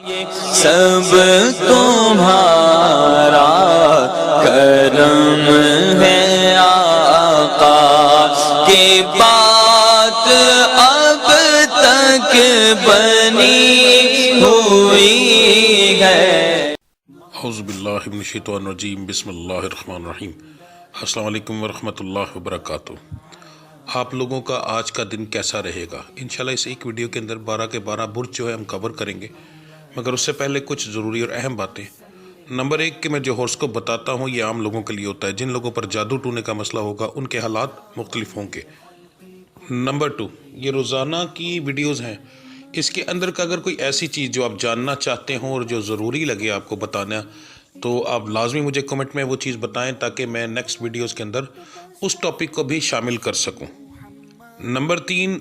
سب تمہارا کرم ہے آقا کی بات اب تک بنی ہوئی ہے۔ اعوذ باللہ من الشیطان الرجیم، بسم اللہ الرحمن الرحیم۔ السلام علیکم ورحمۃ اللہ وبرکاتہ۔ آپ لوگوں کا آج کا دن کیسا رہے گا؟ انشاءاللہ اس ایک ویڈیو کے اندر 12 کے 12 برج جو ہے ہم کور کریں گے، مگر اس سے پہلے کچھ ضروری اور اہم باتیں۔ نمبر 1 کہ میں جو ہورس کو بتاتا ہوں یہ عام لوگوں کے لیے ہوتا ہے، جن لوگوں پر جادو ٹونے کا مسئلہ ہوگا ان کے حالات مختلف ہوں گے۔ نمبر 2، یہ روزانہ کی ویڈیوز ہیں، اس کے اندر کا اگر کوئی ایسی چیز جو آپ جاننا چاہتے ہوں اور جو ضروری لگے آپ کو بتانا، تو آپ لازمی مجھے کمنٹ میں وہ چیز بتائیں تاکہ میں نیکسٹ ویڈیوز کے اندر اس ٹاپک کو بھی شامل کر سکوں۔ نمبر 3،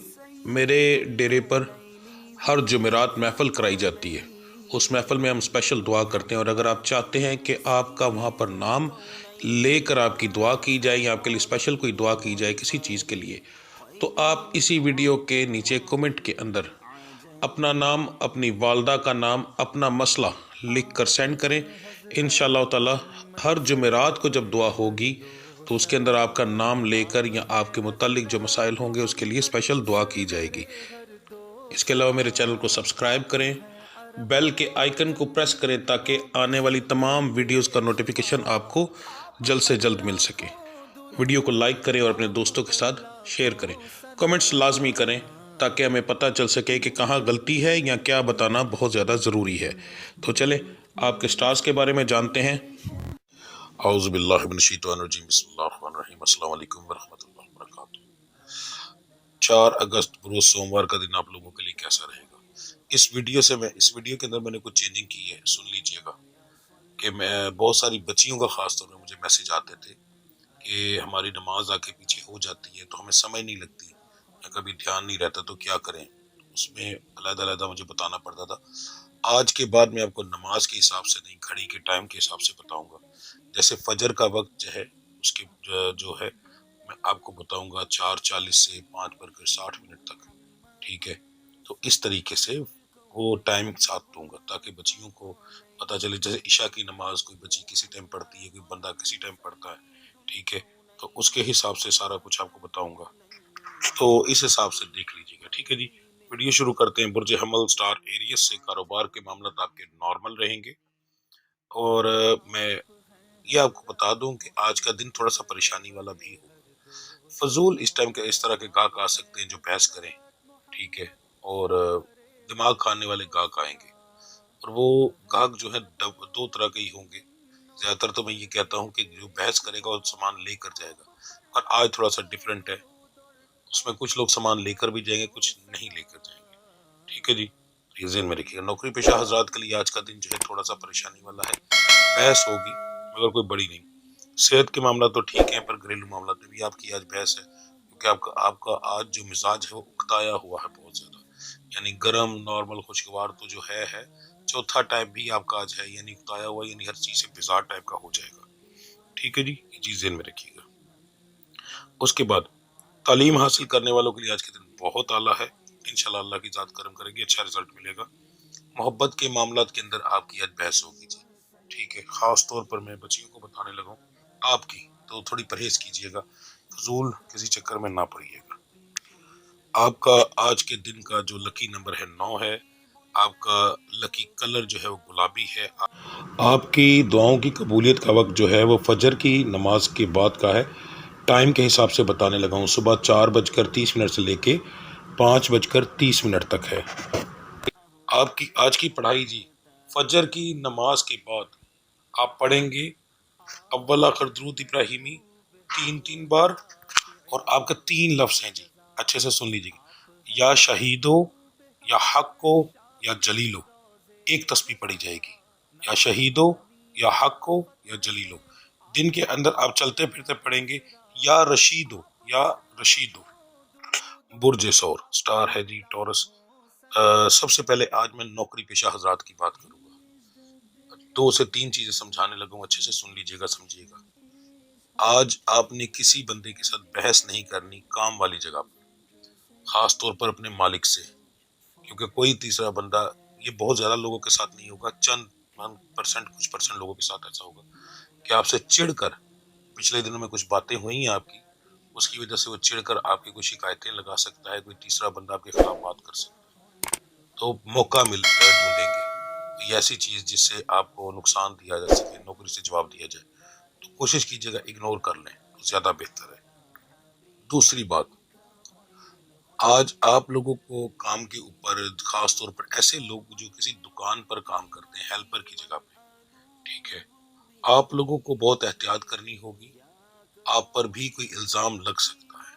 میرے ڈیرے پر ہر جمعرات محفل کرائی جاتی ہے، اس محفل میں ہم اسپیشل دعا کرتے ہیں، اور اگر آپ چاہتے ہیں کہ آپ کا وہاں پر نام لے کر آپ کی دعا کی جائے یا آپ کے لیے اسپیشل کوئی دعا کی جائے کسی چیز کے لیے، تو آپ اسی ویڈیو کے نیچے کمنٹ کے اندر اپنا نام، اپنی والدہ کا نام، اپنا مسئلہ لکھ کر سینڈ کریں۔ انشاءاللہ تعالی ہر جمعرات کو جب دعا ہوگی تو اس کے اندر آپ کا نام لے کر یا آپ کے متعلق جو مسائل ہوں گے اس کے لیے اسپیشل دعا کی جائے گی۔ اس کے علاوہ میرے چینل کو سبسکرائب کریں، بیل کے آئیکن کو پریس کریں تاکہ آنے والی تمام ویڈیوز کا نوٹیفیکیشن آپ کو جلد سے جلد مل سکے۔ ویڈیو کو لائک کریں اور اپنے دوستوں کے ساتھ شیئر کریں، کمنٹس لازمی کریں تاکہ ہمیں پتہ چل سکے کہ کہاں غلطی ہے یا کیا بتانا بہت زیادہ ضروری ہے۔ تو چلیں آپ کے سٹارز کے بارے میں جانتے ہیں۔ اعوذ باللہ من الشیطان الرجیم، بسم اللہ الرحمن الرحیم۔ السلام علیکم ورحمۃ اللہ وبرکاتہ۔ 4 اگست بروز سوموار کا دن آپ لوگوں کے لیے کیسا رہے گا؟ اس ویڈیو کے اندر میں نے کچھ چینجنگ کی ہے، سن لیجئے گا کہ میں بہت ساری بچیوں کا خاص طور پہ مجھے میسج آتے تھے کہ ہماری نماز آگے پیچھے ہو جاتی ہے تو ہمیں سمجھ نہیں لگتی یا کبھی دھیان نہیں رہتا تو کیا کریں، اس میں علیحدہ علیحدہ مجھے بتانا پڑتا تھا۔ آج کے بعد میں آپ کو نماز کے حساب سے نہیں، گھڑی کے ٹائم کے حساب سے بتاؤں گا۔ جیسے فجر کا وقت جو ہے اس کے جو ہے میں آپ کو بتاؤں گا 4:40 سے 5:60 تک، ٹھیک ہے؟ تو اس طریقے سے وہ ٹائم ساتھ دوں گا تاکہ بچیوں کو پتہ چلے، جیسے عشاء کی نماز کوئی بچی کسی ٹائم پڑھتی ہے، کوئی بندہ کسی ٹائم پڑھتا ہے، ٹھیک ہے؟ تو اس کے حساب سے سارا کچھ آپ کو بتاؤں گا، تو اس حساب سے دیکھ لیجیے گا، ٹھیک ہے جی؟ ویڈیو شروع کرتے ہیں۔ برج حمل سٹار ایریس سے کاروبار کے معاملات آپ کے نارمل رہیں گے، اور میں یہ آپ کو بتا دوں کہ آج کا دن تھوڑا سا پریشانی والا بھی ہو۔ فضول اس ٹائم کے اس طرح کے گاہک آ سکتے ہیں جو بحث کریں، ٹھیک ہے؟ اور دماغ کھانے والے گاہک آئیں گے، اور وہ گاہک جو ہے 2 طرح کے ہی ہوں گے۔ زیادہ تر تو میں یہ کہتا ہوں کہ جو بحث کرے گا وہ سامان لے کر جائے گا، اور آج تھوڑا سا ڈیفرنٹ ہے، اس میں کچھ لوگ سامان لے کر بھی جائیں گے، کچھ نہیں لے کر جائیں گے، ٹھیک ہے جی؟ یہ ذہن میں رکھیے گا۔ نوکری پیشہ حضرات کے لیے آج کا دن جو ہے تھوڑا سا پریشانی والا ہے، بحث ہوگی مگر کوئی بڑی نہیں۔ صحت کے معاملات تو ٹھیک ہیں، پر گھریلو معاملات میں بھی آپ کی آج بحث ہے، کیونکہ آپ کا آج جو مزاج ہے وہ اکتایا ہوا ہے بہت زیادہ، یعنی گرم نارمل خوشگوار تو جو ہے چوتھا ٹائپ بھی آپ کا آج ہے، یعنی اکتایا ہوا، یعنی ہر چیز سے بزار ٹائپ کا ہو جائے گا، ٹھیک ہے جی؟ یہ چیز ذہن میں رکھیے گا۔ اس کے بعد تعلیم حاصل کرنے والوں کے لیے آج کے دن بہت اعلیٰ ہے، انشاءاللہ اللہ کی ذات کرم کرے گی، اچھا رزلٹ ملے گا۔ محبت کے معاملات کے اندر آپ کی آج بحث ہوگی جی، ٹھیک ہے؟ خاص طور پر میں بچیوں کو بتانے لگا ہوں آپ کی، تو تھوڑی پرہیز کیجیے گا، فضول کسی چکر میں نہ پڑیے گا۔ آپ کا آج کے دن کا جو لکی نمبر ہے 9 ہے، آپ کا لکی کلر جو ہے وہ گلابی ہے۔ آپ کی دعاؤں کی قبولیت کا وقت جو ہے وہ فجر کی نماز کے بعد کا ہے، ٹائم کے حساب سے بتانے لگا ہوں، صبح 4:30 سے لے کے 5:30 تک ہے۔ آپ کی آج کی پڑھائی جی، فجر کی نماز کے بعد آپ پڑھیں گے اول آخر درود ابراہیمی 3 بار، اور آپ کا 3 لفظ ہیں جی، اچھے سے سن لیجیے گا، یا شہیدو، یا حق کو، یا جلیلو، ایک تسبیح پڑھی جائے گی، یا شہیدو، یا حق کو، یا جلیلو۔ دن کے اندر آپ چلتے پھرتے پڑھیں گے یا رشیدو، یا رشیدو۔ برج سور سٹار ہے جی ٹورس۔ سب سے پہلے آج میں نوکری پیشہ حضرات کی بات کروں گا، 2 سے 3 چیزیں سمجھانے لگوں، اچھے سے سن لیجیے گا، سمجھیے گا۔ آج آپ نے کسی بندے کے ساتھ بحث نہیں کرنی کام والی جگہ پہ، خاص طور پر اپنے مالک سے، کیونکہ کوئی تیسرا بندہ یہ بہت زیادہ لوگوں کے ساتھ نہیں ہوگا، چند کچھ پرسنٹ لوگوں کے ساتھ ایسا ہوگا کہ آپ سے چڑھ کر پچھلے دنوں میں کچھ باتیں ہوئی ہیں آپ کی، اس کی وجہ سے وہ چڑھ کر آپ کی کوئی شکایتیں لگا سکتا ہے، کوئی تیسرا بندہ آپ کے خلاف بات کر سکتا ہے، تو موقع ڈھونڈیں گے کوئی ایسی چیز جس سے آپ کو نقصان دیا جا سکے، نوکری سے جواب دیا جائے، تو کوشش کیجیے گا اگنور کر لیں تو زیادہ بہتر ہے۔ دوسری بات، آج آپ لوگوں کو کام کے اوپر خاص طور پر ایسے لوگ جو کسی دکان پر کام کرتے ہیں ہیلپر کی جگہ پہ، ٹھیک ہے، آپ لوگوں کو بہت احتیاط کرنی ہوگی، آپ پر بھی کوئی الزام لگ سکتا ہے،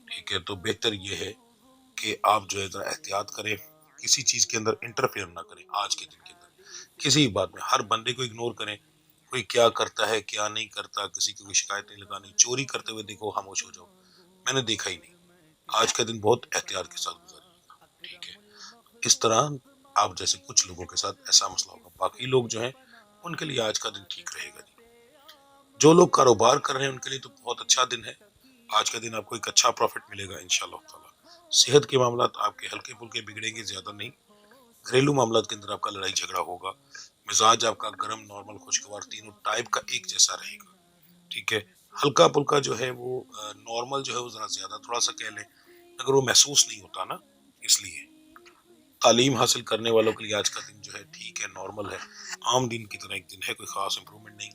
ٹھیک ہے، تو بہتر یہ ہے کہ آپ جو ہے ذرا احتیاط کریں، کسی چیز کے اندر انٹرفیئر نہ کریں، آج کے دن کے اندر کسی بات میں ہر بندے کو اگنور کریں، کوئی کیا کرتا ہے کیا نہیں کرتا، کسی کی کوئی شکایت نہیں لگانی، چوری کرتے ہوئے دیکھو خاموش ہو جاؤ، میں نے دیکھا ہی نہیں، آج کا دن بہت احتیاط کے ساتھ گزاریے گا، ٹھیک ہے، اس طرح آپ جیسے کچھ لوگوں کے ساتھ ایسا مسئلہ ہوگا، باقی لوگ جو ہیں ان کے لیے آج کا دن ٹھیک رہے گا جی۔ جو لوگ کاروبار کر رہے ہیں ان کے لیے تو بہت اچھا دن ہے، آج کا دن آپ کو ایک اچھا پروفٹ ملے گا انشاءاللہ تعالی۔ صحت کے معاملات آپ کے ہلکے پھلکے بگڑیں گے، زیادہ نہیں، گھریلو معاملات کے اندر آپ کا لڑائی جھگڑا ہوگا، مزاج آپ کا گرم، نارمل، خوشگوار تینوں ٹائپ کا ایک جیسا رہے گا، ٹھیک ہے، ہلکا پھلکا جو ہے وہ نارمل جو ہے وہ ذرا زیادہ تھوڑا سا کہہ لیں، اگر وہ محسوس نہیں ہوتا نا، اس لیے تعلیم حاصل کرنے والوں کے لیے آج کا دن جو ہے ٹھیک ہے، نارمل ہے، عام دن کی طرح ایک دن ہے، کوئی خاص امپرومنٹ نہیں۔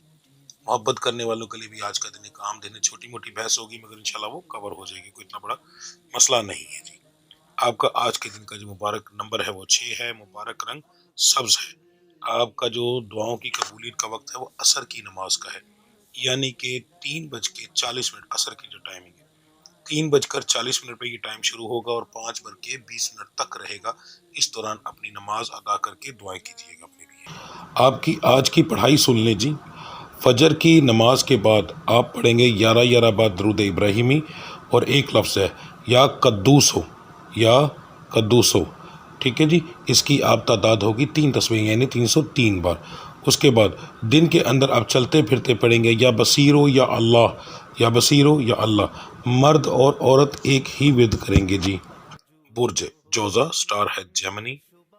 محبت کرنے والوں کے لیے بھی آج کا دن ایک عام دن ہے، چھوٹی موٹی بحث ہوگی مگر انشاءاللہ وہ کور ہو جائے گی، کوئی اتنا بڑا مسئلہ نہیں ہے جی۔ آپ کا آج کے دن کا جو مبارک نمبر ہے وہ 6 ہے، مبارک رنگ سبز ہے، آپ کا جو دعاؤں کی قبولیت کا وقت ہے وہ عصر کی نماز کا ہے، یعنی کہ 3:40 عصر کی جو ٹائمنگ ہے، 3:40 پہ یہ ٹائم شروع ہوگا اور 5:20 تک رہے گا، اس دوران اپنی نماز ادا کر کے دعائیں کیجیے گا اپنے لیے۔ آپ کی آج کی پڑھائی سن لیں جی۔ فجر کی نماز کے بعد آپ پڑھیں گے 11 بار درود ابراہیمی، اور ایک لفظ ہے یا قدوس ہو، یا قدوس ہو، ٹھیک ہے جی، اس کی آپ تعداد ہوگی 3 تسبیح یعنی 303 بار۔ اس کے بعد دن کے اندر آپ چلتے پھرتے پڑھیں گے یا بصیرو یا اللہ، یا بصیرو یا اللہ، مرد اور عورت ایک ہی ورد کریں گے جی۔ برج جوزہ، سٹار ہے جیمنی،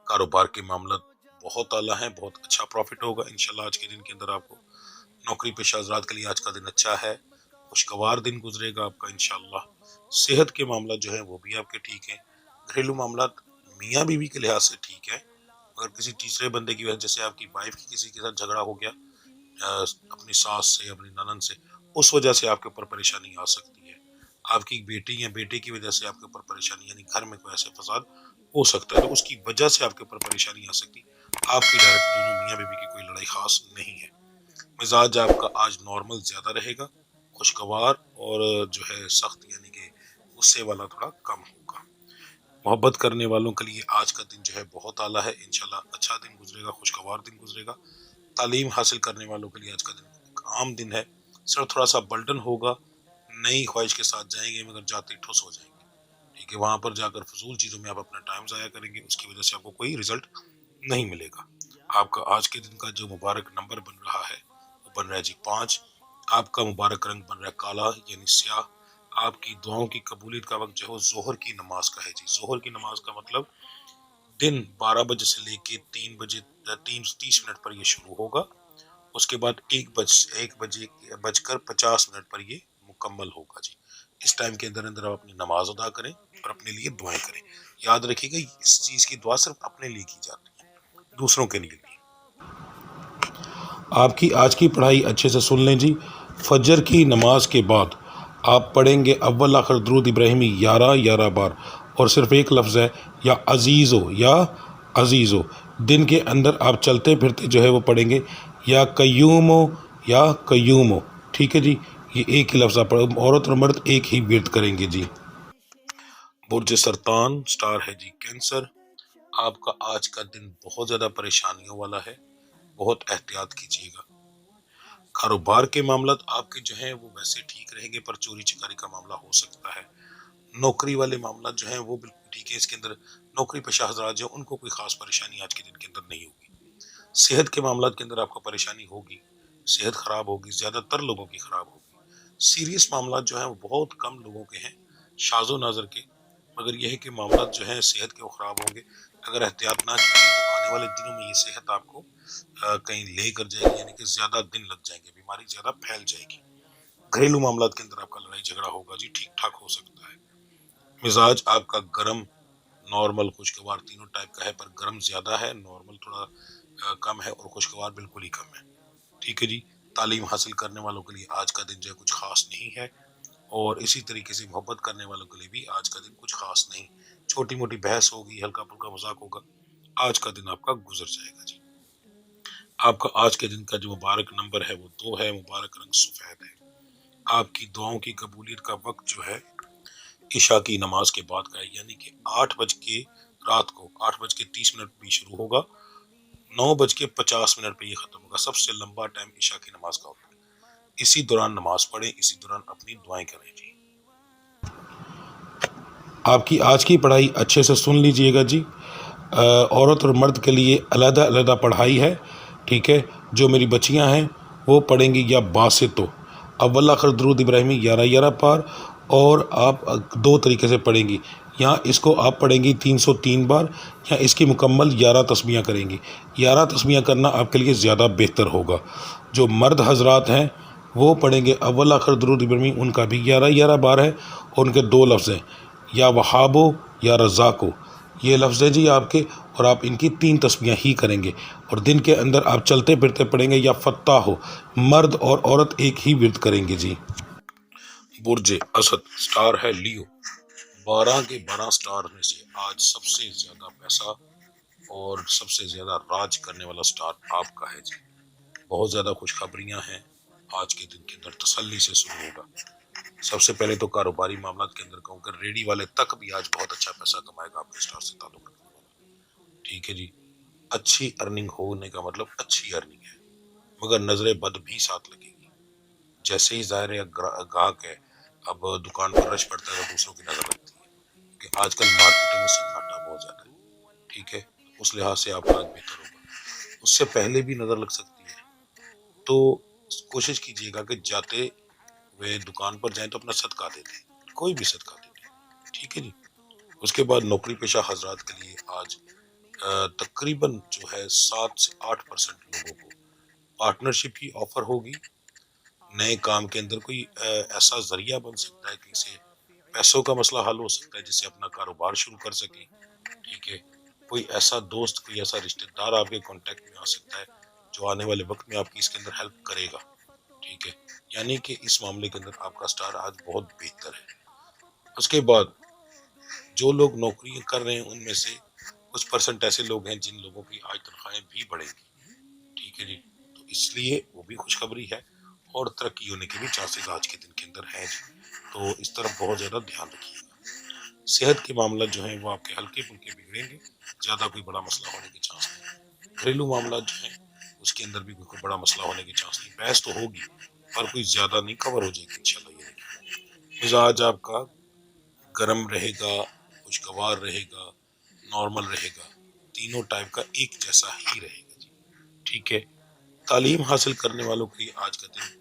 کاروبار کے معاملات بہت اعلیٰ ہیں، بہت اچھا پروفٹ ہوگا انشاءاللہ آج کے دن کے اندر آپ کو۔ نوکری پیشہ حضرات کے لیے آج کا دن اچھا ہے، خوشگوار دن گزرے گا آپ کا انشاءاللہ۔ صحت کے معاملات جو ہیں وہ بھی آپ کے ٹھیک ہیں، گھریلو معاملات میاں بیوی کے لحاظ سے ٹھیک ہے، اگر کسی تیسرے بندے کی وجہ سے آپ کی وائف کی کسی کے ساتھ جھگڑا ہو گیا، اپنی ساس سے، اپنی ننند سے، اس وجہ سے آپ کے اوپر پریشانی آ سکتی ہے، آپ کی بیٹی یا بیٹے کی وجہ سے آپ کے اوپر پریشانی، یعنی گھر میں کوئی ایسے فساد ہو سکتا ہے تو اس کی وجہ سے آپ کے اوپر پریشانی آ سکتی، آپ کی ڈائریکٹ دونوں میاں بیوی کی کوئی لڑائی خاص نہیں ہے۔ مزاج آپ کا آج نارمل زیادہ رہے گا، خوشگوار، اور جو ہے سخت یعنی کہ غصے والا تھوڑا کم ہوگا۔ محبت کرنے والوں کے لیے آج کا دن جو ہے بہت اعلیٰ ہے، انشاءاللہ اچھا دن گزرے گا، خوشگوار دن گزرے گا۔ تعلیم حاصل کرنے والوں کے لیے آج کا دن ایک عام دن ہے، صرف تھوڑا سا برڈن ہوگا، نئی خواہش کے ساتھ جائیں گے مگر جاتے ٹھوس ہو جائیں گے، ٹھیک ہے، وہاں پر جا کر فضول چیزوں میں آپ اپنا ٹائم ضائع کریں گے، اس کی وجہ سے آپ کو کوئی رزلٹ نہیں ملے گا۔ آپ کا آج کے دن کا جو مبارک نمبر بن رہا ہے وہ بن رہا ہے جی 5، آپ کا مبارک رنگ بن رہا ہے کالا یعنی سیاہ، آپ کی دعاؤں کی قبولیت کا وقت جو ہے وہ ظہر کی نماز کا ہے جی۔ ظہر کی نماز کا مطلب دن 12 بجے سے لے کے 3:30 پر یہ شروع ہوگا، اس کے بعد 1:50 پر یہ مکمل ہوگا جی۔ اس ٹائم کے اندر اندر آپ اپنی نماز ادا کریں اور اپنے لیے دعائیں کریں، یاد رکھیے گا اس چیز کی دعا صرف اپنے لیے کی جاتی ہے، دوسروں کے لیے نہیں۔ آپ کی آج کی پڑھائی اچھے سے سن لیں جی۔ فجر کی نماز کے بعد آپ پڑھیں گے اول آخر درود ابراہیمی 11 بار، اور صرف ایک لفظ ہے یا عزیزو، یا عزیزو، دن کے اندر آپ چلتے پھرتے جو ہے وہ پڑھیں گے یا قیومو، یا قیومو، ٹھیک ہے جی، یہ ایک ہی لفظ آپ پڑھیں، عورت اور مرد ایک ہی ورد کریں گے جی۔ برج سرطان، سٹار ہے جی کینسر، آپ کا آج کا دن بہت زیادہ پریشانیوں والا ہے، بہت احتیاط کیجیے گا۔ کاروبار کے معاملات آپ کے جو ہیں وہ ویسے ٹھیک رہیں گے پر چوری چکاری کا معاملہ ہو سکتا ہے۔ نوکری والے معاملات جو ہیں وہ بالکل ٹھیک ہے، اس کے اندر نوکری پیشہ حضرات جو ان کو کوئی خاص پریشانی آج کے دن کے اندر نہیں ہوگی۔ صحت کے معاملات کے اندر آپ کو پریشانی ہوگی، صحت خراب ہوگی، زیادہ تر لوگوں کی خراب ہوگی۔ سیریس معاملات جو ہیں وہ بہت کم لوگوں کے ہیں، شاذ و نادر کے، مگر یہ ہے کہ معاملات جو ہیں صحت کے وہ خراب ہوں گے، اگر احتیاط نہ کی تو آنے آنے والے دنوں میں یہ صحت آپ کو کہیں لے کر جائے گی، یعنی کہ زیادہ دن لگ جائیں گے، بیماری زیادہ پھیل جائے گی۔ گھریلو معاملات کے اندر آپ کا لڑائی جھگڑا ہوگا جی، ٹھیک ٹھاک ہو سکتا ہے۔ مزاج آپ کا گرم، نارمل، خوشگوار تینوں ٹائپ کا ہے، پر گرم زیادہ ہے، نارمل تھوڑا کم ہے، اور خوشگوار بالکل ہی کم ہے۔ ٹھیک ہے جی۔ تعلیم حاصل کرنے والوں کے لیے آج کا دن جو ہے کچھ خاص نہیں ہے، اور اسی طریقے سے محبت کرنے والوں کے لیے بھی آج کا دن کچھ خاص نہیں۔ چھوٹی موٹی بحث ہوگی، ہلکا پھلکا مذاق ہوگا، آج کا دن آپ کا گزر جائے گا جی۔ آپ کا آج کے دن کا جو مبارک نمبر ہے وہ 2 ہے، مبارک رنگ سفید ہے۔ آپ کی دعاؤں کی قبولیت کا وقت جو ہے عشاء کی نماز کے بعد کا ہے، یعنی کہ رات کو 8:30 بھی شروع ہوگا، 9:50 پہ یہ ختم ہوگا۔ سب سے لمبا ٹائم عشاء کی نماز کا ہوتا ہے۔ اسی دوران نماز پڑھیں، اسی دوران اپنی دعائیں کریں جی۔ آپ کی آج کی پڑھائی اچھے سے سن لیجئے گا جی۔ عورت اور مرد کے لیے علیحدہ علیحدہ پڑھائی ہے، ٹھیک ہے۔ جو میری بچیاں ہیں وہ پڑھیں گی یا باسطو اول آخر درود ابراہیمی 11 پار، اور آپ 2 طریقے سے پڑھیں گی، یا اس کو آپ پڑھیں گی 303 بار، یا اس کی مکمل 11 تسمیاں کریں گی۔ 11 تسمیاں کرنا آپ کے لیے زیادہ بہتر ہوگا۔ جو مرد حضرات ہیں وہ پڑھیں گے اول آخر درود ابراہیمی، ان کا بھی 11 بار ہے، اور ان کے 2 لفظ ہیں، یا وہابو یا رزاقو، یہ لفظ ہے جی آپ کے، اور آپ ان کی 3 تسمیاں ہی کریں گے، اور دن کے اندر آپ چلتے پھرتے پڑھیں گے، یا فتح ہو، مرد اور عورت ایک ہی ورد کریں گے جی۔ برج اسد سٹار ہے لیو، 12 کے 12 سٹار میں سے آج سب سے زیادہ پیسہ اور سب سے زیادہ راج کرنے والا سٹار آپ کا ہے جی۔ بہت زیادہ خوشخبریاں ہیں آج کے دن کے اندر، تسلی سے شروع ہوگا۔ سب سے پہلے تو کاروباری معاملات کے اندر کہوں کہ ریڈی والے تک بھی آج بہت اچھا پیسہ کمائے گا آپ کے سٹار سے تعلق رکھنے والا۔ ٹھیک ہے جی۔ اچھی ارننگ ہونے کا مطلب اچھی ارننگ ہے، مگر نظر بد بھی ساتھ لگے گی۔ جیسے ہی ظاہر ہے گاہک ہے، اب دکان پر رش پڑتا ہے تو دوسروں کی نظر لگتی ہے، کیونکہ آج کل مارکیٹوں میں سناٹا بہت زیادہ ہے۔ ٹھیک ہے، اس لحاظ سے آپ کا بہتر ہوگا۔ اس سے پہلے بھی نظر لگ سکتی ہے، تو کوشش کیجیے گا کہ جاتے ہوئے دکان پر جائیں تو اپنا صدقہ دے دیں، کوئی بھی صدقہ دے دیں۔ ٹھیک ہے جی۔ اس کے بعد نوکری پیشہ حضرات کے لیے آج تقریباً جو ہے 7 سے 8% لوگوں کو پارٹنرشپ کی آفر ہوگی۔ نئے کام کے اندر کوئی ایسا ذریعہ بن سکتا ہے کہ اسے پیسوں کا مسئلہ حل ہو سکتا ہے جس سے اپنا کاروبار شروع کر سکیں۔ ٹھیک ہے، کوئی ایسا دوست، کوئی ایسا رشتہ دار آپ کے کانٹیکٹ میں آ سکتا ہے جو آنے والے وقت میں آپ کی اس کے اندر ہیلپ کرے گا۔ ٹھیک ہے، یعنی کہ اس معاملے کے اندر آپ کا سٹار آج بہت بہتر ہے۔ اس کے بعد جو لوگ نوکری کر رہے ہیں ان میں سے کچھ پرسنٹ ایسے لوگ ہیں جن لوگوں کی آج تنخواہیں بھی بڑھیں گی۔ ٹھیک ہے جی، تو اس لیے وہ بھی خوشخبری ہے، اور ترقی ہونے کے بھی چانسز آج کے دن کے اندر ہیں جی، تو اس طرف بہت زیادہ دھیان رکھیے گا۔ صحت کے معاملات جو ہیں وہ آپ کے ہلکے پھلکے بگڑیں گے، زیادہ کوئی بڑا مسئلہ ہونے کے چانس نہیں۔ گھریلو معاملات جو ہیں اس کے اندر بھی کوئی بڑا مسئلہ ہونے کے چانس نہیں، بحث تو ہوگی پر کوئی زیادہ نہیں، کور ہو جائے گی انشاءاللہ۔ یہ دیکھیں، مزاج آپ کا گرم رہے گا، خوشگوار رہے گا، نارمل رہے گا، تینوں ٹائپ کا ایک جیسا ہی رہے گا جی۔ ٹھیک ہے، تعلیم حاصل کرنے والوں کے لیے آج کا دن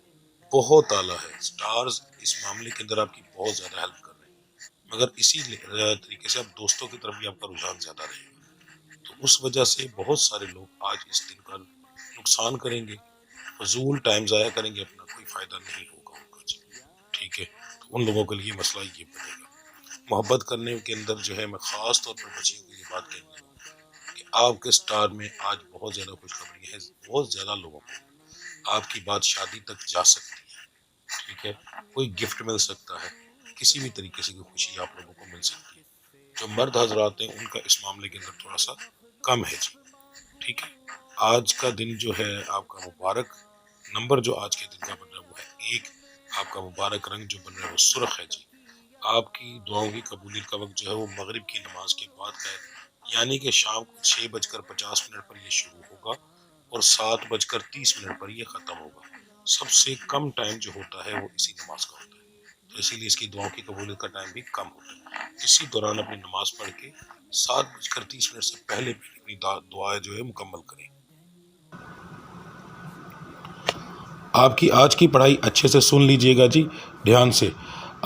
بہت اعلیٰ ہے۔ سٹارز اس معاملے کے اندر آپ کی بہت زیادہ ہیلپ کر رہے ہیں، مگر اسی طریقے سے اب دوستوں کی طرف بھی آپ کا رجحان زیادہ رہے گا، تو اس وجہ سے بہت سارے لوگ آج اس دن کا نقصان کریں گے، فضول ٹائم ضائع کریں گے، اپنا کوئی فائدہ نہیں ہوگا ان کا جی۔ ٹھیک ہے، تو ان لوگوں کے لیے مسئلہ یہ بنے گا۔ محبت کرنے کے اندر جو ہے میں خاص طور پر بچیوں کی یہ بات کہوں گا کہ آپ کے سٹار میں آج بہت زیادہ خوشخبری ہے، بہت زیادہ لوگوں کو آپ کی بات شادی تک جا سکتی ہے۔ ٹھیک ہے، کوئی گفٹ مل سکتا ہے، کسی بھی طریقے سے کوئی خوشی آپ لوگوں کو مل سکتی ہے۔ جو مرد حضرات ہیں ان کا اس معاملے کے اندر تھوڑا سا کم ہے جی۔ ٹھیک ہے، آج کا دن جو ہے آپ کا مبارک نمبر جو آج کے دن کا بن رہا ہے وہ ہے 1، آپ کا مبارک رنگ جو بن رہا ہے وہ سرخ ہے جی۔ آپ کی دعاؤں کی قبولیت کا وقت جو ہے وہ مغرب کی نماز کے بعد کا ہے، یعنی کہ شام کو 6:50 پر یہ شروع ہوگا اور 7:30 پر یہ ختم ہوگا۔ سب سے کم ٹائم جو ہوتا ہے وہ اسی نماز کا ہوتا ہے، تو اسی لیے اس کی دعاؤں کی قبولیت کا ٹائم بھی کم ہوتا ہے۔ اسی دوران اپنی نماز پڑھ کے 7:30 سے پہلے اپنی دعا جو ہے مکمل کریں۔ آپ کی آج کی پڑھائی اچھے سے سن لیجئے گا جی، دھیان سے۔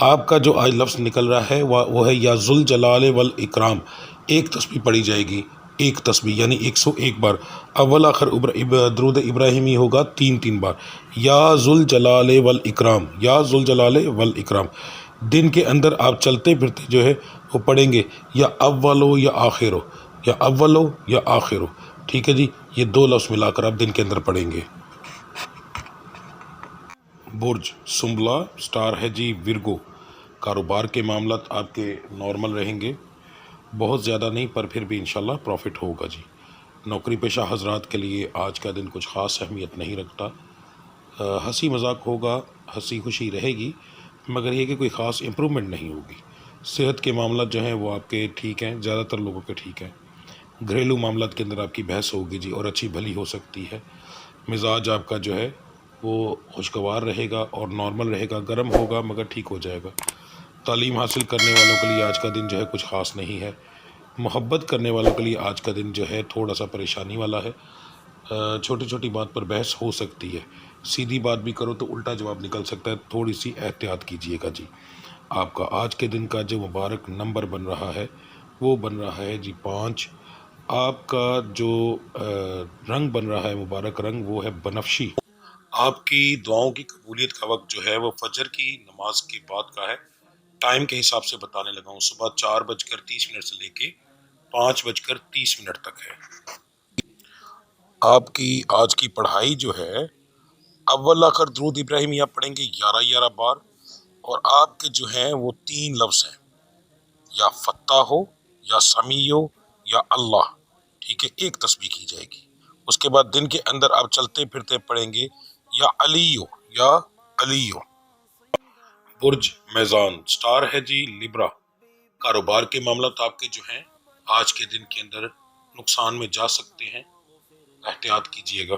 آپ کا جو آج لفظ نکل رہا ہے وہ ہے یا ذوالجلال والاکرام، ایک تسبیح پڑھی جائے گی۔ ایک تسبیح یعنی 101 بار. اول آخر درود ابراہیمی ہوگا 3 بار. یا ذوالجلال والاکرام، یا ذوالجلال والاکرام. دن کے اندر آپ چلتے پھرتے جو ہے وہ پڑھیں گے یا اول ہو یا آخر ہو، یا اول ہو یا آخر ہو. ٹھیک ہے جی، یہ 2 لفظ ملا کر آپ دن کے اندر پڑھیں گے. برج سنبلا، سٹار ہے جی ورگو. کاروبار کے معاملات آپ کے نارمل رہیں گے، بہت زیادہ نہیں پر پھر بھی انشاءاللہ پروفٹ ہوگا جی. نوکری پیشہ حضرات کے لیے آج کا دن کچھ خاص اہمیت نہیں رکھتا. ہنسی مذاق ہوگا، ہنسی خوشی رہے گی، مگر یہ کہ کوئی خاص امپرومنٹ نہیں ہوگی. صحت کے معاملات جو ہیں وہ آپ کے ٹھیک ہیں، زیادہ تر لوگوں کے ٹھیک ہیں. گھریلو معاملات کے اندر آپ کی بحث ہوگی جی، اور اچھی بھلی ہو سکتی ہے. مزاج آپ کا جو ہے وہ خوشگوار رہے گا اور نارمل رہے گا، گرم ہوگا مگر ٹھیک ہو جائے گا. تعلیم حاصل کرنے والوں کے لیے آج کا دن جو ہے کچھ خاص نہیں ہے. محبت کرنے والوں کے لیے آج کا دن جو ہے تھوڑا سا پریشانی والا ہے. چھوٹی چھوٹی بات پر بحث ہو سکتی ہے. سیدھی بات بھی کرو تو الٹا جواب نکل سکتا ہے، تھوڑی سی احتیاط کیجیے گا جی. آپ کا آج کے دن کا جو مبارک نمبر بن رہا ہے وہ بن رہا ہے جی 5. آپ کا جو رنگ بن رہا ہے مبارک رنگ وہ ہے بنفشی. آپ کی دعاؤں کی قبولیت کا وقت جو ہے وہ فجر کی نماز کے بعد کا ہے. ٹائم کے حساب سے بتانے لگا ہوں، صبح 4:30 سے لے کے 5:30 تک ہے. آپ کی آج کی پڑھائی جو ہے اول آخر درود ابراہیمی آپ پڑھیں گے 11 بار، اور آپ کے جو ہیں وہ 3 لفظ ہیں، یا فتح ہو یا سمیع ہو یا اللہ. ٹھیک ہے، ایک تسبیح کی جائے گی. اس کے بعد دن کے اندر آپ چلتے پھرتے پڑھیں گے یا علی ہو یا علی ہو. برج میزان، سٹار ہے جی لیبرا. کاروبار کے معاملات آپ کے جو ہیں آج کے دن کے اندر نقصان میں جا سکتے ہیں، احتیاط کیجیے گا.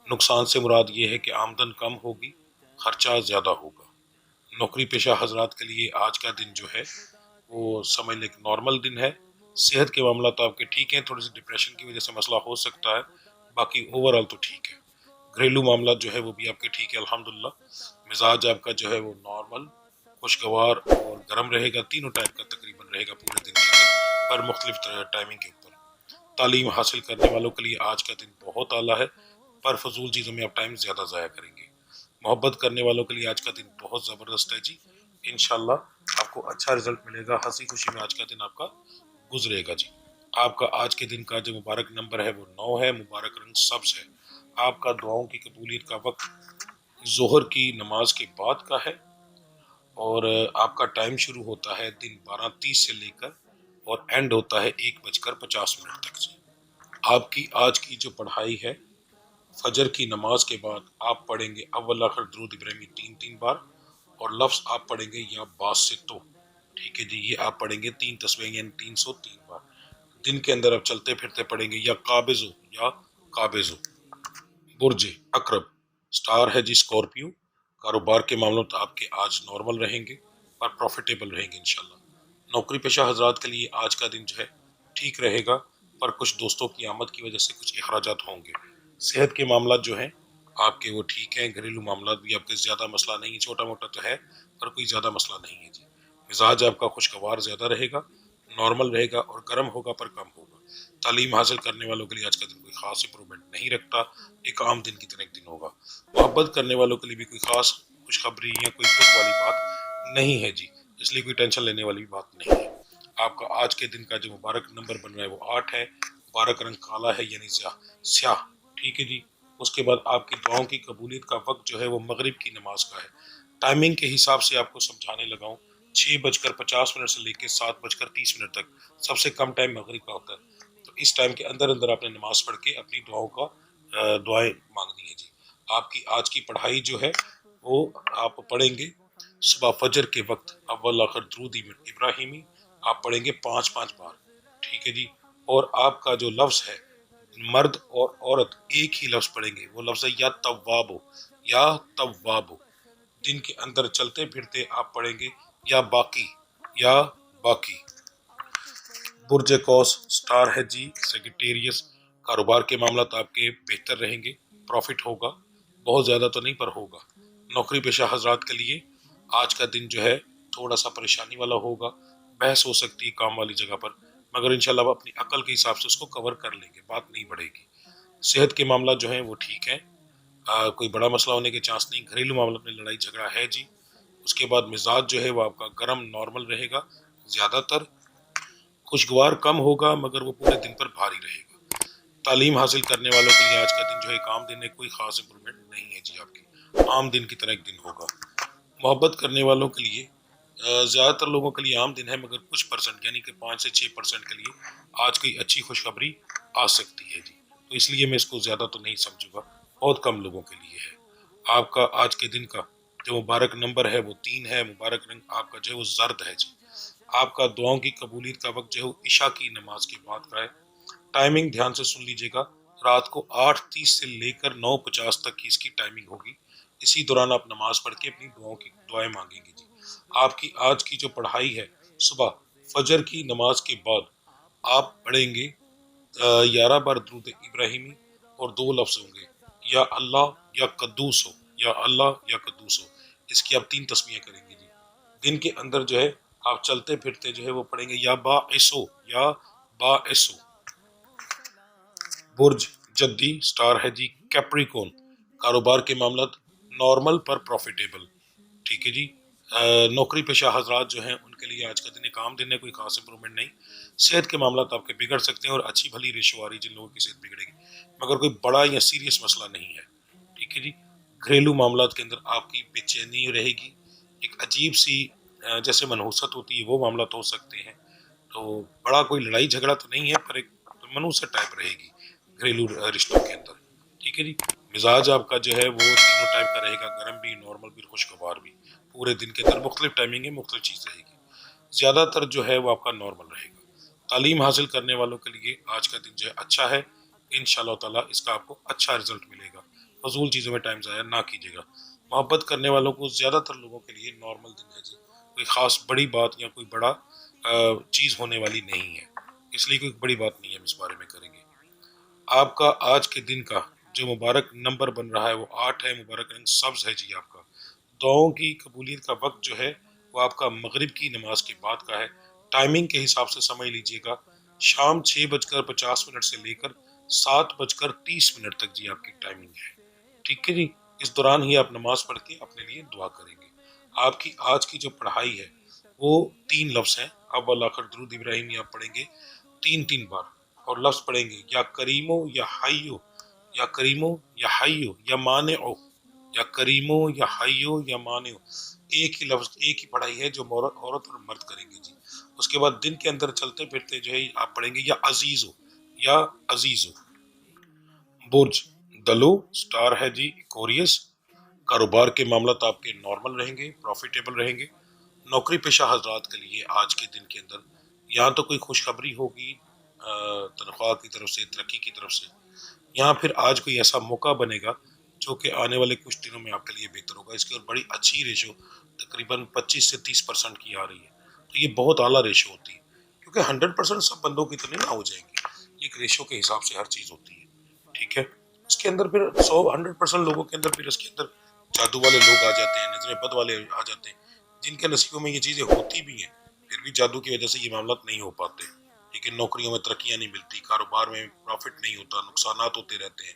نقصان سے مراد یہ ہے کہ آمدن کم ہوگی، خرچہ زیادہ ہوگا. نوکری پیشہ حضرات کے لیے آج کا دن جو ہے وہ سمجھ لیں کہ نارمل دن ہے. صحت کے معاملات آپ کے ٹھیک ہیں، تھوڑی سی ڈپریشن کی وجہ سے مسئلہ ہو سکتا ہے، باقی اوورآل تو ٹھیک ہے. گھریلو معاملات جو ہے وہ بھی آپ کے ٹھیک ہے الحمدللہ. مزاج آپ کا جو ہے وہ نارمل، خوشگوار اور گرم رہے گا. تینوں ٹائم کا تقریباً رہے گا پورے دن کے اندر، پر مختلف ٹائمنگ کے اوپر. تعلیم حاصل کرنے والوں کے لیے آج کا دن بہت اعلیٰ ہے، پر فضول چیزوں میں آپ ٹائم زیادہ ضائع کریں گے. محبت کرنے والوں کے لیے آج کا دن بہت زبردست ہے جی. انشاءاللہ آپ کو اچھا رزلٹ ملے گا، ہنسی خوشی میں آج کا دن آپ کا گزرے گا جی. آپ کا آج کے دن کا جو مبارک نمبر ہے وہ 9 ہے، مبارک رنگ سبز ہے. آپ کا دعاؤں کی قبولیت کا وقت ظہر کی نماز کے بعد کا ہے، اور آپ کا ٹائم شروع ہوتا ہے دن 12:30 سے لے کر اور اینڈ ہوتا ہے 1:50 تک جی. آپ کی آج کی جو پڑھائی ہے فجر کی نماز کے بعد آپ پڑھیں گے اول آخر درود ابراہیمی 3 بار، اور لفظ آپ پڑھیں گے یا باسطو. ٹھیک ہے جی، یہ آپ پڑھیں گے 3 تسبیح یعنی 303 بار. دن کے اندر آپ چلتے پھرتے پڑھیں گے یا قابض ہو یا قابض ہو. برج اقرب، سٹار ہے جی اسکارپیو. کاروبار کے معاملات آپ کے آج نارمل رہیں گے اور پروفیٹیبل رہیں گے انشاءاللہ. نوکری پیشہ حضرات کے لیے آج کا دن جو ہے ٹھیک رہے گا، پر کچھ دوستوں کی آمد کی وجہ سے کچھ اخراجات ہوں گے. صحت کے معاملات جو ہیں آپ کے وہ ٹھیک ہیں. گھریلو معاملات بھی آپ کے زیادہ مسئلہ نہیں، چھوٹا موٹا تو ہے پر کوئی زیادہ مسئلہ نہیں ہے جی. مزاج آپ کا خوشگوار زیادہ رہے گا، نارمل رہے گا اور گرم ہوگا پر کم ہوگا. تعلیم حاصل کرنے والوں کے لیے آج کا دن کوئی خاص امپرومنٹ نہیں رکھتا، ایک عام دن کی طرح ایک دن ہوگا. محبت کرنے والوں کے لیے بھی کوئی خاص خوشخبری یا کوئی دکھ والی بات نہیں ہے جی، اس لیے کوئی ٹینشن لینے والی بات نہیں ہے. آپ کا آج کے دن کا جو مبارک نمبر بن رہا ہے وہ 8 ہے، مبارک رنگ کالا ہے یعنی سیاہ. ٹھیک ہے جی. اس کے بعد آپ کی دعاؤں کی قبولیت کا وقت جو ہے وہ مغرب کی نماز کا ہے. ٹائمنگ کے حساب سے آپ کو سمجھانے لگا ہوں، 6:50 سے لے کے 7:30 تک سب سے کم ٹائم مغرب کا ہوتا ہے. تو اس ٹائم کے اندر اندر آپ نے نماز پڑھ کے اپنی دعاؤں کا دعائیں مانگنی ہے جی. آپ کی آج کی پڑھائی جو ہے وہ آپ پڑھیں گے صبح فجر کے وقت اول آخر درود ابراہیمی آپ پڑھیں گے 5 بار. ٹھیک ہے جی. اور آپ کا جو لفظ ہے مرد اور عورت ایک ہی لفظ پڑھیں گے، وہ لفظ ہے یا تواب ہو یا تواب ہو. دن کے اندر چلتے پھرتے آپ پڑھیں گے یا باقی یا باقی. برج قوس، سٹار ہے جی سیگیٹیریس. کاروبار کے معاملات آپ کے بہتر رہیں گے، پروفٹ ہوگا، بہت زیادہ تو نہیں پر ہوگا. نوکری پیشہ حضرات کے لیے آج کا دن جو ہے تھوڑا سا پریشانی والا ہوگا، بحث ہو سکتی ہے کام والی جگہ پر، مگر انشاءاللہ آپ اپنی عقل کے حساب سے اس کو کور کر لیں گے، بات نہیں بڑھے گی۔ صحت کے معاملات جو ہیں وہ ٹھیک ہیں، کوئی بڑا مسئلہ ہونے کے چانس نہیں۔ گھریلو معاملات میں لڑائی جھگڑا ہے جی۔ اس کے بعد مزاج جو ہے وہ آپ کا گرم نارمل رہے گا، زیادہ تر خوشگوار کم ہوگا مگر وہ پورے دن پر بھاری رہے گا۔ تعلیم حاصل کرنے والوں کے لیے آج کا دن جو ہے ایک عام دن ہے، کوئی خاص امپرومنٹ نہیں ہے جی، آپ کی عام دن کی طرح ایک دن ہوگا۔ محبت کرنے والوں کے لیے زیادہ تر لوگوں کے لیے عام دن ہے، مگر کچھ پرسنٹ یعنی کہ 5 سے 6% کے لیے آج کوئی اچھی خوشخبری آ سکتی ہے جی، تو اس لیے میں اس کو زیادہ تو نہیں سمجھوں گا، بہت کم لوگوں کے لیے ہے۔ آپ کا آج کے دن کا جو مبارک نمبر ہے وہ 3 ہے، مبارک رنگ آپ کا جو ہے وہ زرد ہے جی۔ آپ کا دعاؤں کی قبولیت کا وقت جو ہے وہ عشاء کی نماز کے بعد کا ہے۔ ٹائمنگ دھیان سے سن لیجئے گا، رات کو 8:30 سے لے کر 9:50 تک کی اس کی ٹائمنگ ہوگی۔ اسی دوران آپ نماز پڑھ کے اپنی دعائیں مانگیں گے جی۔ آپ کی آج کی جو پڑھائی ہے، صبح فجر کی نماز کے بعد آپ پڑھیں گے 11 بار درود ابراہیمی اور 2 لفظ ہوں گے، یا اللہ یا قدوس ہو، یا اللہ یا قدوس ہو، اس کی آپ 3 تسمیاں کریں گے جی۔ دن کے اندر جو ہے آپ چلتے پھرتے جو ہے وہ پڑھیں گے یا باعث ہو، یا باعث ہو۔ برج جدی سٹار ہے جی کیپریکون، کاروبار کے معاملات نارمل پر پروفیٹیبل، ٹھیک ہے جی۔ نوکری پیشہ حضرات جو ہیں ان کے لیے آج کا دن ایک عام دن ہے، کوئی خاص امپرومنٹ نہیں۔ صحت کے معاملات آپ کے بگڑ سکتے ہیں اور اچھی بھلی ریشو آ رہی جن لوگوں کی صحت بگڑے گی، مگر کوئی بڑا یا سیریس مسئلہ نہیں ہے، ٹھیک ہے جی۔ گھریلو معاملات کے اندر آپ کی بے چینی رہے گی، ایک عجیب سی جیسے منحوست ہوتی ہے وہ معاملات ہو سکتے ہیں، تو بڑا کوئی لڑائی جھگڑا تو نہیں ہے پر ایک منحوست ٹائپ رہے گی گھریلو رشتوں کے اندر، ٹھیک ہے جی۔ مزاج آپ کا جو ہے وہ تینوں ٹائپ کا رہے گا، گرم بھی، نارمل بھی، خوشگوار بھی، پورے دن کے اندر مختلف ٹائمنگ ہے، مختلف چیز رہے گی، زیادہ تر جو ہے وہ آپ کا نارمل رہے گا۔ تعلیم حاصل کرنے والوں کے لیے آج کا دن جو ہے اچھا ہے، انشاءاللہ تعالیٰ اس کا آپ کو اچھا رزلٹ ملے گا، فضول چیزوں میں ٹائم ضائع نہ کیجیے گا۔ محبت کرنے والوں کو زیادہ تر لوگوں کے لیے نارمل دن ہے جی، کوئی خاص بڑی بات یا کوئی بڑا چیز ہونے والی نہیں ہے، اس لیے کوئی بڑی بات نہیں ہے ہم اس بارے میں کریں گے۔ آپ کا آج کے دن کا جو مبارک نمبر بن رہا ہے وہ 8 ہے، مبارک رنگ سبز ہے جی۔ آپ کا دعاؤں کی قبولیت کا وقت جو ہے وہ آپ کا مغرب کی نماز کے بعد کا ہے، ٹائمنگ کے حساب سے سمجھ لیجئے گا، شام 6:50 سے لے کر 7:30 تک جی آپ کی ٹائمنگ ہے، ٹھیک ہے جی۔ اس دوران ہی آپ نماز پڑھ کے اپنے لیے دعا کریں گے۔ آپ کی آج کی جو پڑھائی ہے وہ 3 لفظ ہیں، اول آخر درود ابراہیمی آپ پڑھیں گے 3 بار، اور لفظ پڑھیں گے یا کریمو یا حیو، یا کریمو یا حیو یا مانعو، یا کریمو یا حیو یا مانعو، ایک ہی لفظ، ایک ہی پڑھائی ہے جو عورت اور مرد کریں گے جی۔ اس کے بعد دن کے اندر چلتے پھرتے جو ہے آپ پڑھیں گے یا عزیزو، یا عزیزو۔ برج دلو سٹار ہے جی ایکوریس، کاروبار کے معاملات آپ کے نارمل رہیں گے، پروفیٹیبل رہیں گے۔ نوکری پیشہ حضرات کے لیے آج کے دن کے اندر یا تو کوئی خوشخبری ہوگی تنخواہ کی طرف سے، ترقی کی طرف سے، یا پھر آج کوئی ایسا موقع بنے گا جو کہ آنے والے کچھ دنوں میں آپ کے لیے بہتر ہوگا۔ اس کی اور بڑی اچھی ریشو تقریباً 25 سے 30% کی آ رہی ہے، تو یہ بہت اعلیٰ ریشو ہوتی ہے، کیونکہ 100% سب بندوں کی تو نہیں نہ ہو جائیں گی، یہ ایک ریشو کے حساب سے ہر چیز ہوتی ہے، ٹھیک ہے۔ اس کے اندر پھر 100% لوگوں کے اندر پھر اس کے اندر جادو والے لوگ آ جاتے ہیں، نظر بد والے آ جاتے ہیں، جن کے نصیبوں میں یہ چیزیں ہوتی بھی ہیں، پھر بھی جادو کی وجہ سے یہ معاملات نہیں ہو پاتے، ٹھیک ہے۔ نوکریوں میں ترقیاں نہیں ملتی، کاروبار میں پروفٹ نہیں ہوتا، نقصانات ہوتے رہتے ہیں،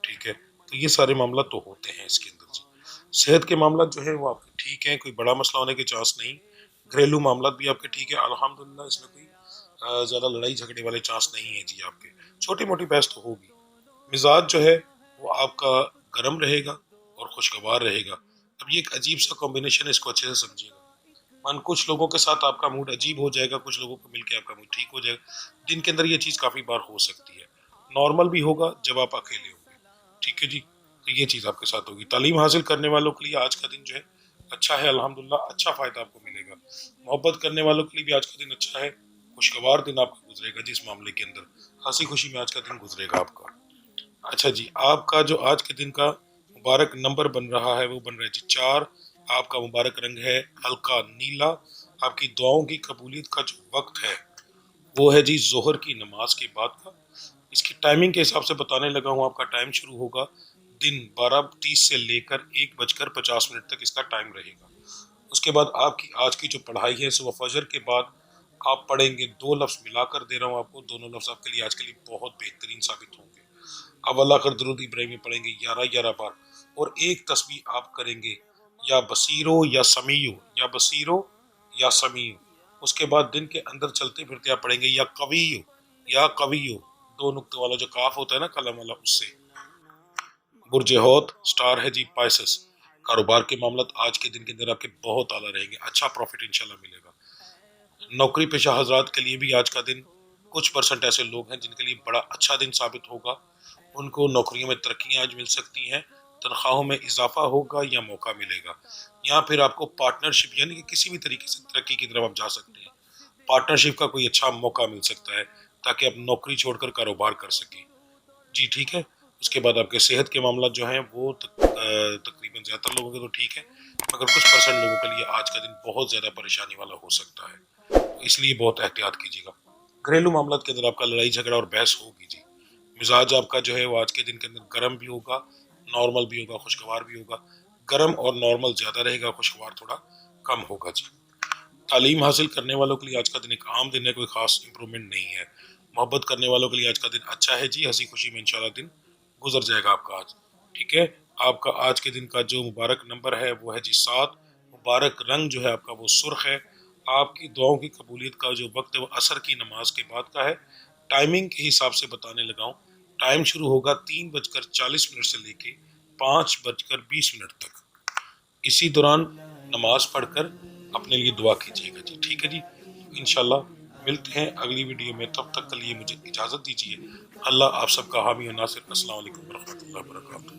ٹھیک ہے۔ تو یہ سارے معاملات تو ہوتے ہیں اس کے اندر جی۔ صحت کے معاملات جو ہے وہ آپ کے ٹھیک ہیں، کوئی بڑا مسئلہ ہونے کے چانس نہیں۔ گھریلو معاملات بھی آپ کے ٹھیک ہے الحمدللہ، اس میں کوئی زیادہ لڑائی جھگڑے والے چانس نہیں ہیں جی آپ کے، چھوٹی موٹی بحث تو ہوگی۔ مزاج جو ہے وہ آپ کا گرم رہے گا اور خوشگوار رہے گا۔ اب یہ ایک عجیب سا کمبینیشن ہے، اس کو اچھے سے سمجھیے گا۔ کچھ لوگوں کے ساتھ آپ کا موڈ عجیب ہو جائے گا، کچھ لوگوں کو مل کے آپ کا موڈ ٹھیک ہو جائے گا۔ دن کے اندر یہ چیز کافی بار ہو سکتی ہے، نارمل بھی ہوگا جب آپ اکیلے ہوں گے، ٹھیک ہے جی، تو یہ چیز آپ کے ساتھ ہوگی۔ تعلیم حاصل کرنے والوں کے لیے آج کا دن جو ہے اچھا ہے الحمدللہ، اچھا فائدہ آپ کو ملے گا۔ محبت کرنے والوں کے لیے بھی آج کا دن اچھا ہے، خوشگوار دن آپ کا گزرے گا جس معاملے کے اندر، ہنسی خوشی میں آج کا دن گزرے گا آپ کا۔ اچھا جی، آپ کا جو آج کے دن کا مبارک نمبر بن رہا ہے وہ بن رہا ہے جی 4، آپ کا مبارک رنگ ہے ہلکا نیلا۔ آپ کی دعاؤں کی قبولیت کا جو وقت ہے وہ ہے جی ظہر کی نماز کے بعد کا۔ اس کی ٹائمنگ کے حساب سے بتانے لگا ہوں، آپ کا ٹائم شروع ہوگا دن 12:30 سے لے کر 1:50 تک اس کا ٹائم رہے گا۔ اس کے بعد آپ کی آج کی جو پڑھائی ہے صبح فجر کے بعد آپ پڑھیں گے 2 لفظ ملا کر دے رہا ہوں آپ کو، دونوں لفظ آپ کے لیے آج کے لیے بہت بہترین ثابت ہوں گے۔ اب اللہ کر درود ابراہیمی پڑھیں گے 11 بار، اور ایک تسبیح آپ کریں گے یا بصیرو یا سمیعو، یا بصیرو یا سمیعو۔ اس کے بعد دن کے اندر چلتے پھرتے آپ پڑھیں گے یا قویو یا قویو، 2 نقطے والا جو کاف ہوتا ہے نا قلم والا، اس سے۔ برج ہوت سٹار ہے جی پائسس، کاروبار کے معاملات آج کے دن کے اندر آپ کے بہت اعلیٰ رہیں گے، اچھا پروفٹ انشاءاللہ ملے گا۔ نوکری پیشہ حضرات کے لیے بھی آج کا دن کچھ پرسنٹ ایسے لوگ ہیں جن کے لیے بڑا اچھا دن ثابت ہوگا، ان کو نوکریوں میں ترقیاں آج مل سکتی ہیں، تنخواہوں میں اضافہ ہوگا یا موقع ملے گا، یا پھر آپ کو پارٹنرشپ یعنی کہ کسی بھی طریقے سے ترقی کی طرف آپ جا سکتے ہیں، پارٹنرشپ کا کوئی اچھا موقع مل سکتا ہے تاکہ آپ نوکری چھوڑ کر کاروبار کر سکیں جی، ٹھیک ہے۔ اس کے بعد آپ کے صحت کے معاملات جو ہیں وہ تقریباً زیادہ تر لوگوں کے تو ٹھیک ہے، مگر کچھ پرسنٹ لوگوں کے لیے آج کا دن بہت زیادہ پریشانی والا ہو سکتا ہے، اس لیے بہت احتیاط کیجیے گا۔ گھریلو معاملات کے اندر آپ کا لڑائی جھگڑا اور بحث ہوگی جی، مزاج آپ کا جو ہے وہ آج کے دن کے اندر گرم بھی ہوگا، نارمل بھی ہوگا، خوشگوار بھی ہوگا، گرم اور نارمل زیادہ رہے گا، خوشگوار تھوڑا کم ہوگا جی۔ تعلیم حاصل کرنے والوں کے لیے آج کا دن ایک عام دن ہے، کوئی خاص امپرومنٹ نہیں ہے۔ محبت کرنے والوں کے لیے آج کا دن اچھا ہے جی، ہنسی خوشی میں انشاءاللہ دن گزر جائے گا آپ کا آج، ٹھیک ہے۔ آپ کا آج کے دن کا جو مبارک نمبر ہے وہ ہے جی 7، مبارک رنگ جو ہے آپ کا وہ سرخ ہے۔ آپ کی دعاؤں کی قبولیت کا جو وقت ہے وہ عصر کی نماز کے بعد کا ہے۔ ٹائمنگ کے حساب سے بتانے لگا ہوں، ٹائم شروع ہوگا 3:40 سے لے کے 5:20 تک، اسی دوران نماز پڑھ کر اپنے لیے دعا کیجیے گا جی، ٹھیک ہے جی۔ انشاءاللہ ملتے ہیں اگلی ویڈیو میں، تب تک کے لیے مجھے اجازت دیجیے۔ اللہ آپ سب کا حامی و ناصر۔ السلام علیکم ورحمۃ اللہ وبرکاتہ۔